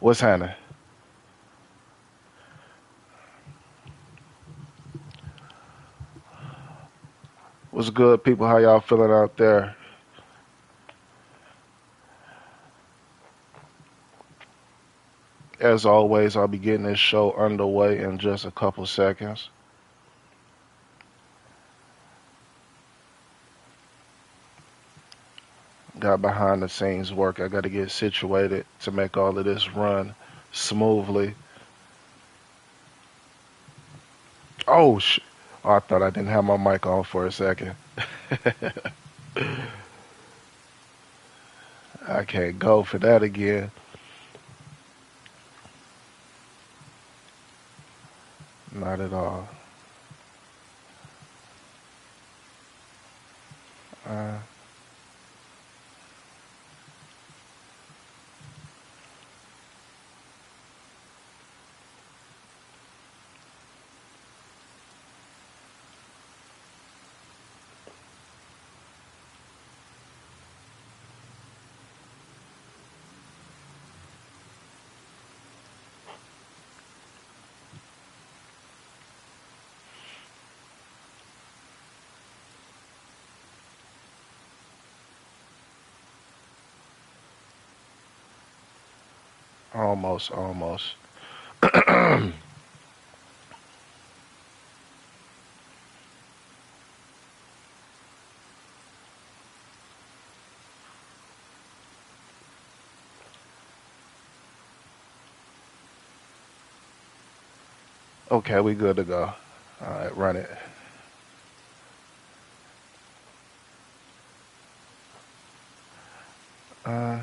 What's happening? What's good, people? How y'all feeling out there? As always, I'll be getting this show underway in just a couple seconds. Got behind the scenes work. I got to get situated to make all of this run smoothly. Oh, oh, I thought I didn't have my mic on for a second. I can't go for that again. Not at all. Uh, almost, almost. Okay, we good to go. All right, run it. Uh,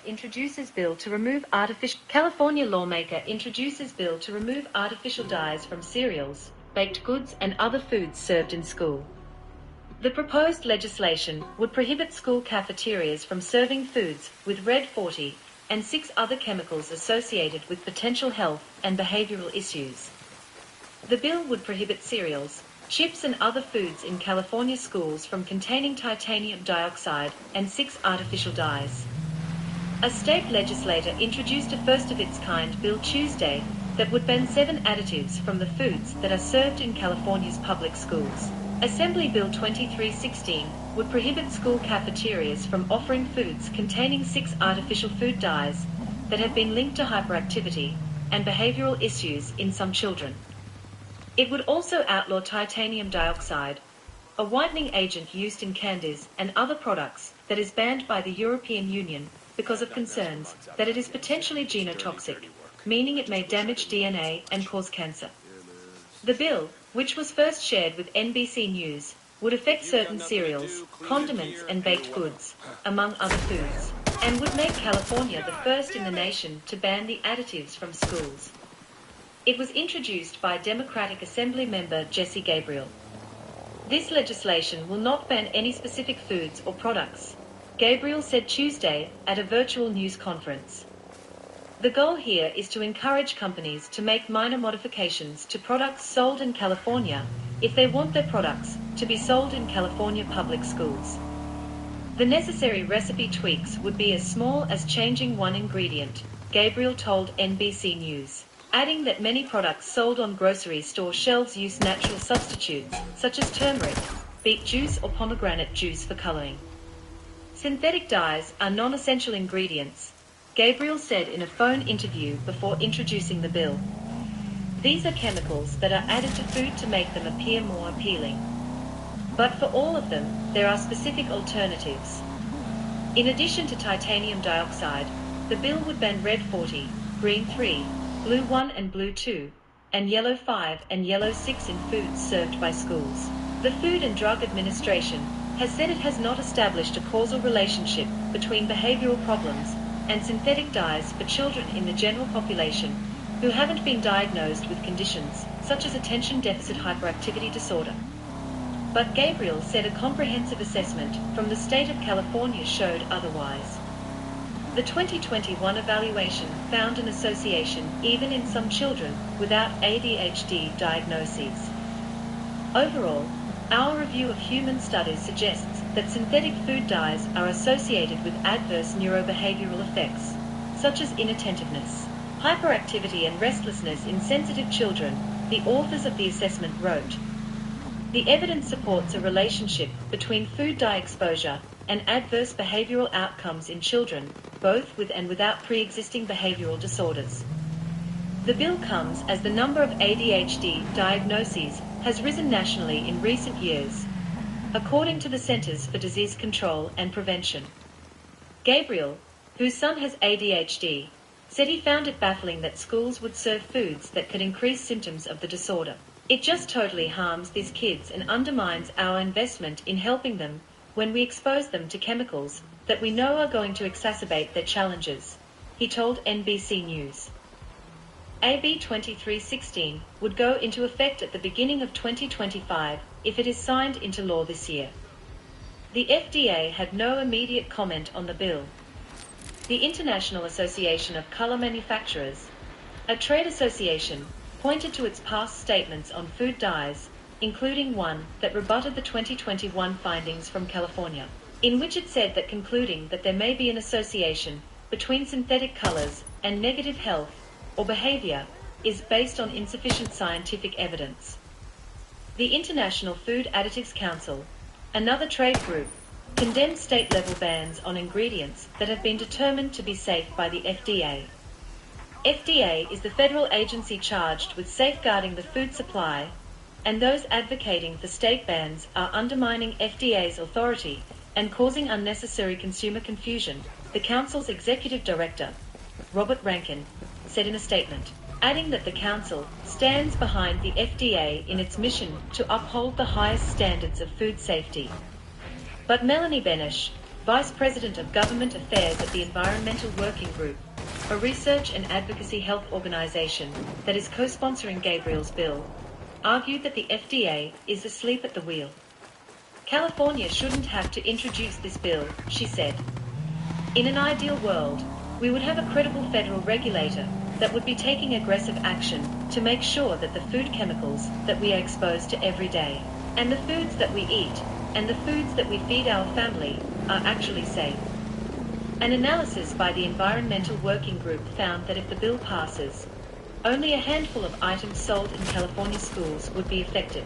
introduces bill to remove artificial California lawmaker introduces bill to remove artificial dyes from cereals, baked goods and other foods served in school. The proposed legislation would prohibit school cafeterias from serving foods with red 40 and 6 other chemicals associated with potential health and behavioral issues. The bill would prohibit cereals, chips and other foods in California schools from containing titanium dioxide and 6 artificial dyes. A state legislator introduced a first-of-its-kind bill Tuesday that would ban 7 additives from the foods that are served in California's public schools. Assembly Bill 2316 would prohibit school cafeterias from offering foods containing 6 artificial food dyes that have been linked to hyperactivity and behavioral issues in some children. It would also outlaw titanium dioxide, a whitening agent used in candies and other products that is banned by the European Union because of concerns that it is potentially genotoxic, meaning it may damage DNA and cause cancer. The bill, which was first shared with NBC News, would affect certain cereals, condiments and baked goods, among other foods, and would make California the first in the nation to ban the additives from schools. It was introduced by Democratic Assembly member Jesse Gabriel. This legislation will not ban any specific foods or products, Gabriel said Tuesday at a virtual news conference. The goal here is to encourage companies to make minor modifications to products sold in California if they want their products to be sold in California public schools. The necessary recipe tweaks would be as small as changing one ingredient, Gabriel told NBC News, adding that many products sold on grocery store shelves use natural substitutes, such as turmeric, beet juice or pomegranate juice for coloring. Synthetic dyes are non-essential ingredients, Gabriel said in a phone interview before introducing the bill. These are chemicals that are added to food to make them appear more appealing. But for all of them, there are specific alternatives. In addition to titanium dioxide, the bill would ban red 40, green 3, blue 1 and blue 2, and yellow 5 and yellow 6 in foods served by schools. The Food and Drug Administration has said it has not established a causal relationship between behavioral problems and synthetic dyes for children in the general population who haven't been diagnosed with conditions such as attention deficit hyperactivity disorder. But Gabriel said a comprehensive assessment from the state of California showed otherwise. The 2021 evaluation found an association even in some children without ADHD diagnoses. Overall, our review of human studies suggests that synthetic food dyes are associated with adverse neurobehavioral effects, such as inattentiveness, hyperactivity and restlessness in sensitive children, the authors of the assessment wrote. The evidence supports a relationship between food dye exposure and adverse behavioral outcomes in children, both with and without pre-existing behavioral disorders. The bill comes as the number of ADHD diagnoses has risen nationally in recent years, according to the Centers for Disease Control and Prevention. Gabriel, whose son has ADHD, said he found it baffling that schools would serve foods that could increase symptoms of the disorder. It just totally harms these kids and undermines our investment in helping them when we expose them to chemicals that we know are going to exacerbate their challenges, he told NBC News. AB 2316 would go into effect at the beginning of 2025 if it is signed into law this year. The FDA had no immediate comment on the bill. The International Association of Color Manufacturers, a trade association, pointed to its past statements on food dyes, including one that rebutted the 2021 findings from California, in which it said that concluding that there may be an association between synthetic colors and negative health or behavior is based on insufficient scientific evidence. The International Food Additives Council, another trade group, condemned state-level bans on ingredients that have been determined to be safe by the FDA. FDA is the federal agency charged with safeguarding the food supply, and those advocating for state bans are undermining FDA's authority and causing unnecessary consumer confusion, the Council's executive director, Robert Rankin, said in a statement, adding that the Council stands behind the FDA in its mission to uphold the highest standards of food safety. But Melanie Benesch, Vice President of Government Affairs at the Environmental Working Group, a research and advocacy health organization that is co-sponsoring Gabriel's bill, argued that the FDA is asleep at the wheel. California shouldn't have to introduce this bill, she said. In an ideal world, we would have a credible federal regulator that would be taking aggressive action to make sure that the food chemicals that we are exposed to every day, and the foods that we eat, and the foods that we feed our family, are actually safe. An analysis by the Environmental Working Group found that if the bill passes, only a handful of items sold in California schools would be affected.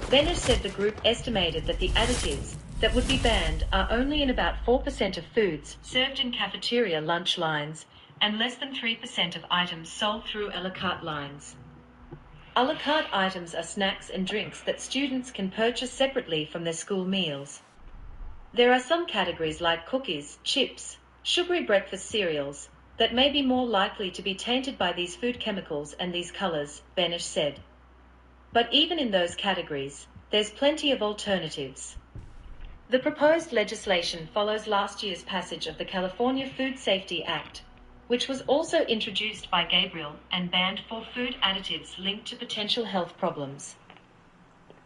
Benesch said the group estimated that the additives that would be banned are only in about 4% of foods served in cafeteria lunch lines and less than 3% of items sold through a la carte lines. A la carte items are snacks and drinks that students can purchase separately from their school meals. There are some categories like cookies, chips, sugary breakfast cereals that may be more likely to be tainted by these food chemicals and these colors, Benesch said. But even in those categories, there's plenty of alternatives. The proposed legislation follows last year's passage of the California Food Safety Act, which was also introduced by Gabriel and banned 4 food additives linked to potential health problems.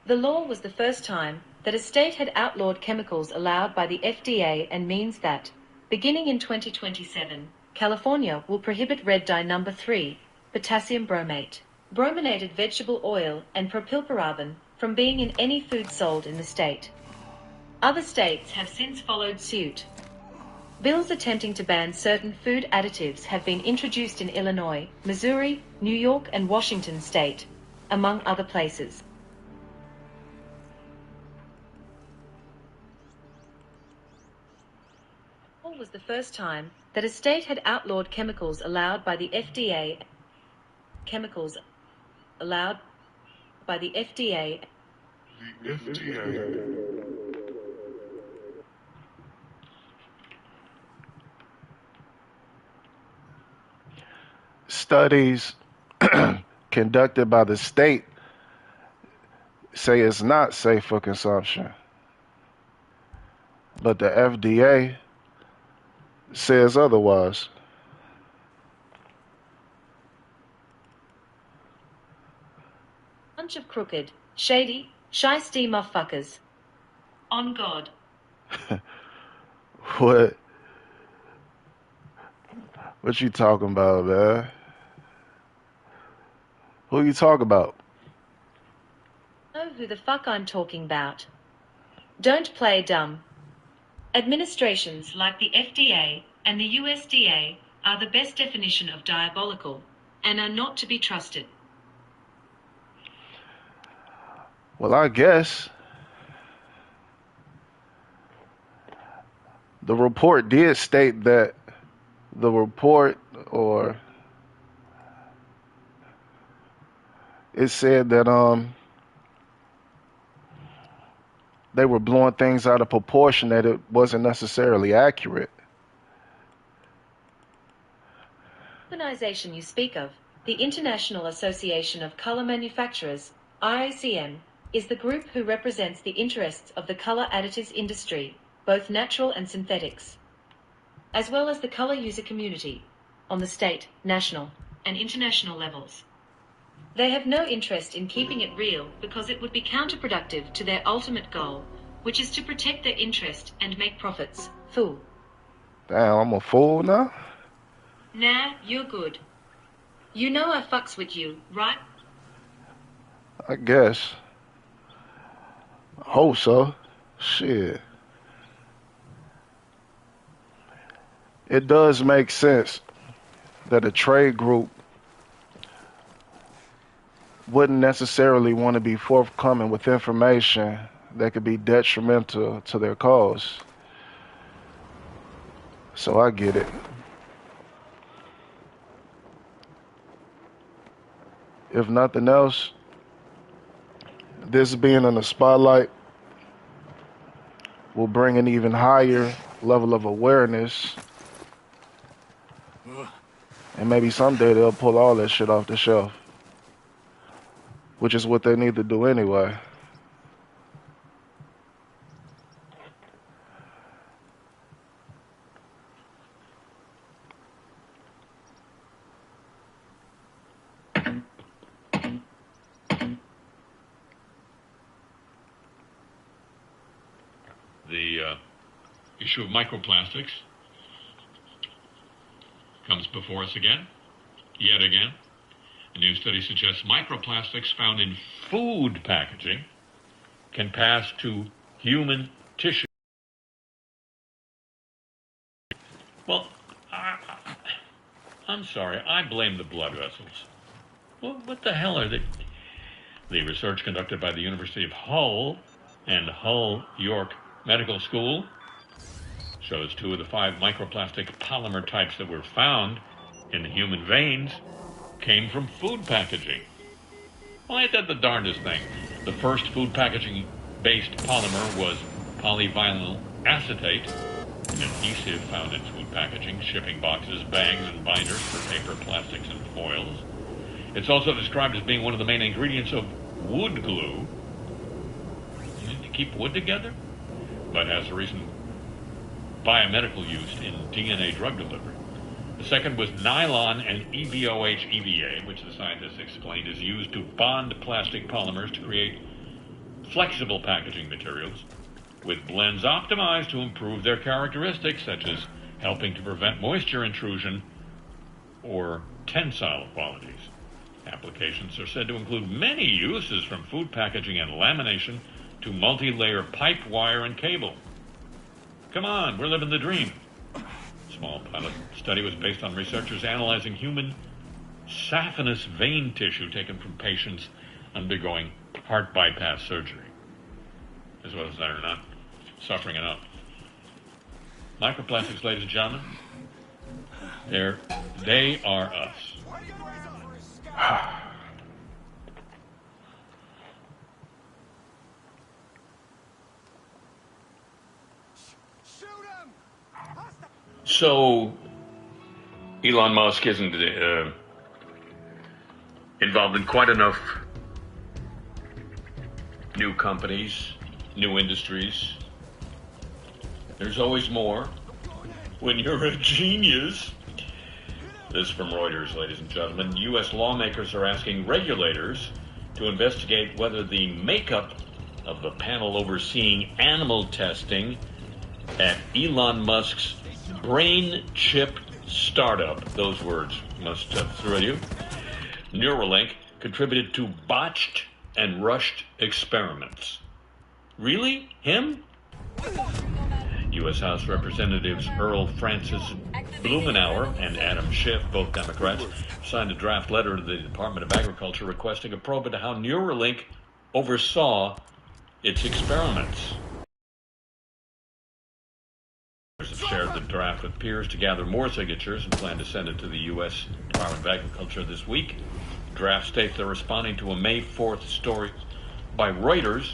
The law was the first time that a state had outlawed chemicals allowed by the FDA and means that, beginning in 2027, California will prohibit red dye number 3, potassium bromate, brominated vegetable oil, and propylparaben from being in any food sold in the state. Other states have since followed suit. Bills attempting to ban certain food additives have been introduced in Illinois, Missouri, New York, and Washington state, among other places. It was the first time that a state had outlawed chemicals allowed by the FDA. Chemicals allowed by the FDA. The FDA. Studies conducted by the state say it's not safe for consumption, but the FDA says otherwise. Bunch of crooked, shady, shiesty motherfuckers. On God. What? What you talking about, man? Who you talking about? Know who the fuck I'm talking about. Don't play dumb. Administrations like the FDA and the USDA are the best definition of diabolical and are not to be trusted. Well, I guess the report did state that the report, or it said that they were blowing things out of proportion, that it wasn't necessarily accurate. The organization you speak of, the International Association of Color Manufacturers, IACM, is the group who represents the interests of the color additives industry, both natural and synthetics, as well as the color user community, on the state, national, and international levels. They have no interest in keeping it real because it would be counterproductive to their ultimate goal, which is to protect their interest and make profits. Fool. Damn, I'm a fool now? Nah, you're good. You know I fucks with you, right? I guess. I hope so. Shit. It does make sense that a trade group wouldn't necessarily want to be forthcoming with information that could be detrimental to their cause. So I get it. If nothing else, this being in the spotlight will bring an even higher level of awareness, and maybe someday they'll pull all that shit off the shelf, which is what they need to do anyway. The issue of microplastics comes before us again, yet again. A new study suggests microplastics found in food packaging can pass to human tissue. Well, I'm sorry, I blame the blood vessels. Well, what the hell are they? The research conducted by the University of Hull and Hull York Medical School shows 2 of the 5 microplastic polymer types that were found in the human veins came from food packaging. Well, ain't that the darndest thing? The first food packaging-based polymer was polyvinyl acetate, an adhesive found in food packaging, shipping boxes, bags, and binders for paper, plastics, and foils. It's also described as being one of the main ingredients of wood glue. You need to keep wood together, but has a recent biomedical use in DNA drug delivery. The second was nylon and EVOH-EVA, which the scientists explained is used to bond plastic polymers to create flexible packaging materials, with blends optimized to improve their characteristics, such as helping to prevent moisture intrusion or tensile qualities. Applications are said to include many uses, from food packaging and lamination to multi-layer pipe, wire, and cable. Come on, we're living the dream. A small pilot study was based on researchers analyzing human saphenous vein tissue taken from patients undergoing heart bypass surgery. As well as that, are not suffering enough. Microplastics, ladies and gentlemen, they are us. So, Elon Musk isn't involved in quite enough new companies, new industries. There's always more when you're a genius. This is from Reuters, ladies and gentlemen. U.S. lawmakers are asking regulators to investigate whether the makeup of the panel overseeing animal testing at Elon Musk's brain chip startup, those words must have thrilled you, Neuralink, contributed to botched and rushed experiments. Really? Him? U.S. House Representatives Earl Francis Blumenauer and Adam Schiff, both Democrats, signed a draft letter to the Department of Agriculture requesting a probe into how Neuralink oversaw its experiments. Have shared the draft with peers to gather more signatures and plan to send it to the U.S. Department of Agriculture this week. The draft states they're responding to a May 4th story by Reuters,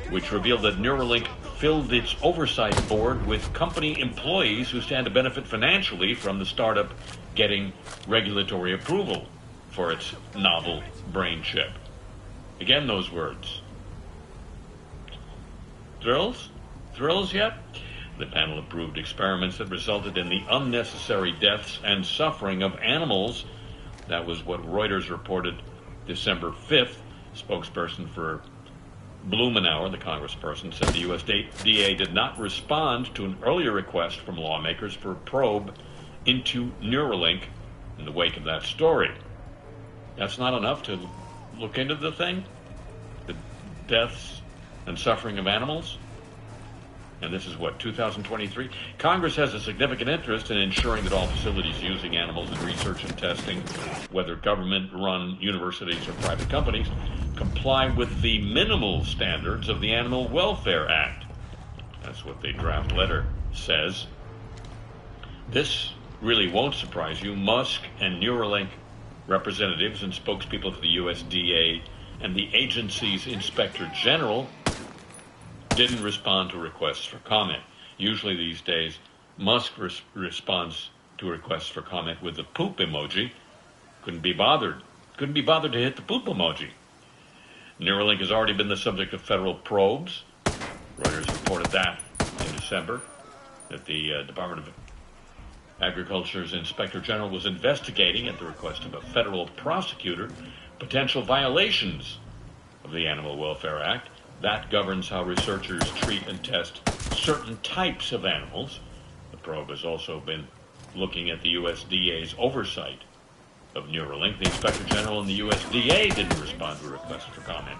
which revealed that Neuralink filled its oversight board with company employees who stand to benefit financially from the startup getting regulatory approval for its novel brain chip. Again, those words. Thrills? Thrills yet? The panel approved experiments that resulted in the unnecessary deaths and suffering of animals. That was what Reuters reported December 5th. Spokesperson for Blumenauer, the congressperson, said the USDA did not respond to an earlier request from lawmakers for a probe into Neuralink in the wake of that story. That's not enough to look into the thing? The deaths and suffering of animals? And this is what, 2023? Congress has a significant interest in ensuring that all facilities using animals in research and testing, whether government-run universities or private companies, comply with the minimal standards of the Animal Welfare Act. That's what the draft letter says. This really won't surprise you. Musk and Neuralink representatives and spokespeople for the USDA and the agency's Inspector General didn't respond to requests for comment. Usually these days, Musk responds to requests for comment with the poop emoji. Couldn't be bothered to hit the poop emoji. Neuralink has already been the subject of federal probes. Reuters reported that in December, that the Department of Agriculture's Inspector General was investigating, at the request of a federal prosecutor, potential violations of the Animal Welfare Act. That governs how researchers treat and test certain types of animals. The probe has also been looking at the USDA's oversight of Neuralink. The Inspector General and the USDA didn't respond to a request for comment.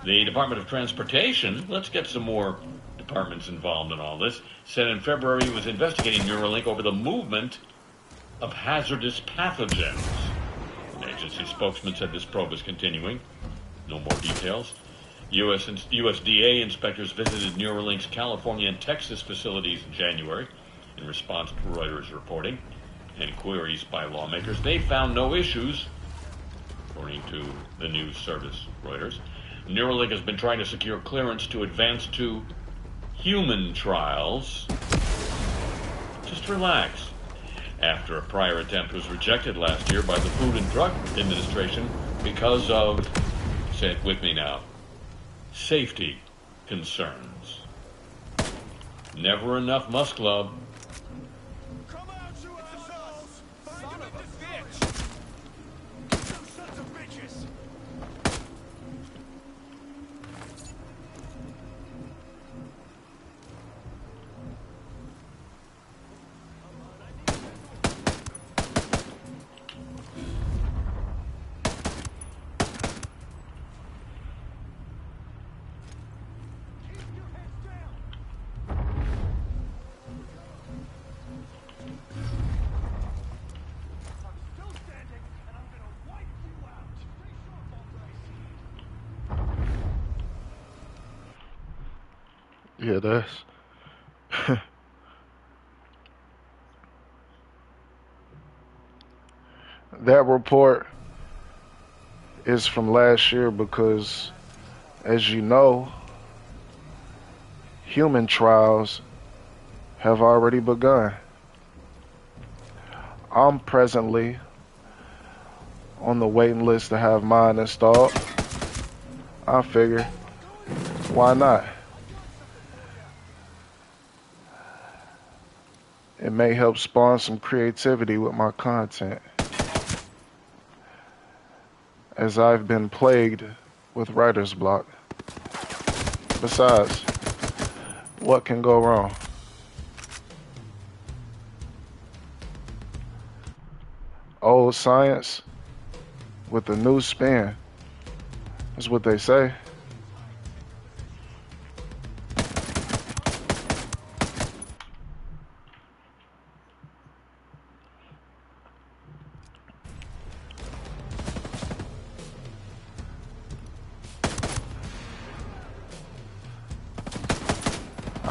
The Department of Transportation, let's get some more departments involved in all this, said in February it was investigating Neuralink over the movement of hazardous pathogens. An agency spokesman said this probe is continuing. No more details. USDA inspectors visited Neuralink's California and Texas facilities in January in response to Reuters reporting and queries by lawmakers. They found no issues, according to the news service Reuters. Neuralink has been trying to secure clearance to advance to human trials. Just relax. After a prior attempt was rejected last year by the Food and Drug Administration because of, say it with me now, safety concerns. Never enough, Musk love. Come out, you assholes! Son of a bitch! You sons of bitches! Yeah, that's that report is from last year because, as you know, human trials have already begun. I'm presently on the waiting list to have mine installed. I figure, why not? It may help spawn some creativity with my content, as I've been plagued with writer's block. Besides, what can go wrong? Old science with a new spin. That's what they say.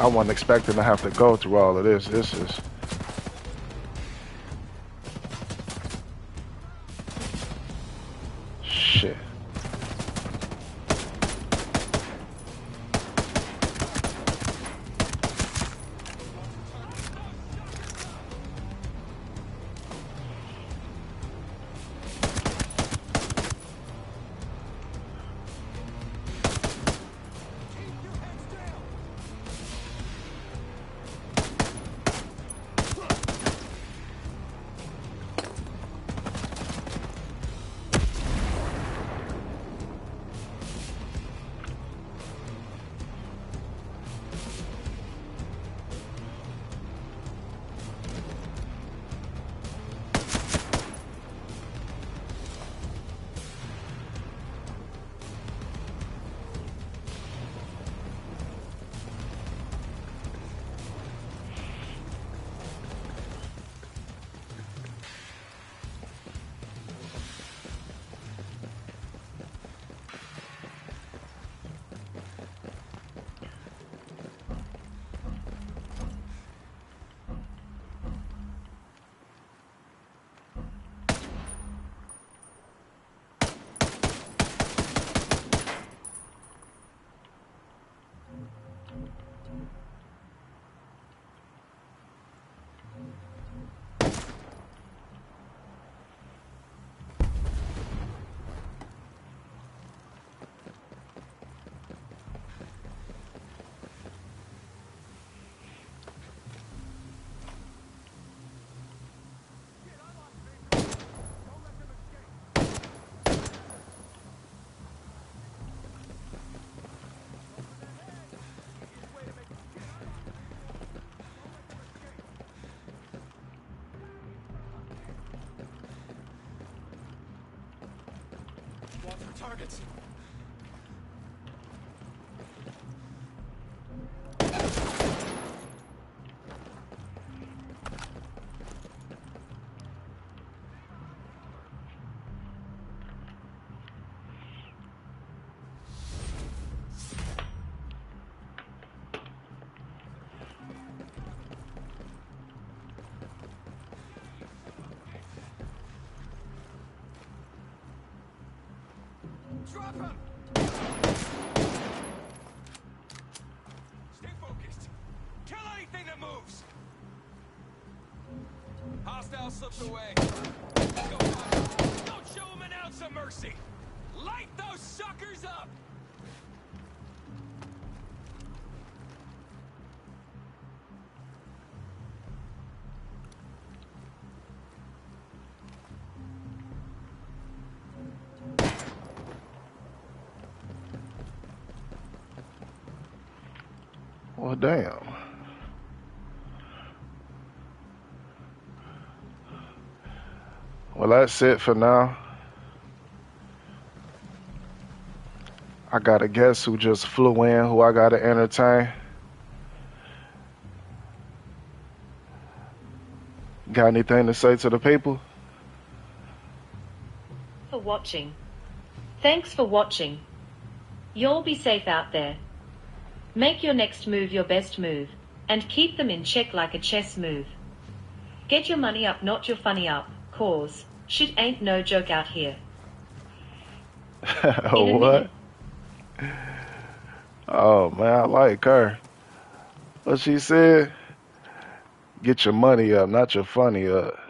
I wasn't expecting to have to go through all of this. This is... shit. Watch for targets. Drop him! Stay focused. Kill anything that moves! Hostile slips away. Go on. Don't show him an ounce of mercy! Light those suckers up! Well, damn. Well, that's it for now. I got a guest who just flew in, who I gotta entertain. Got anything to say to the people? For watching. Thanks for watching. You'll be safe out there. Make your next move your best move, and keep them in check like a chess move. Get your money up, not your funny up, cause shit ain't no joke out here. What? Oh man, I like her. What she said? Get your money up, not your funny up.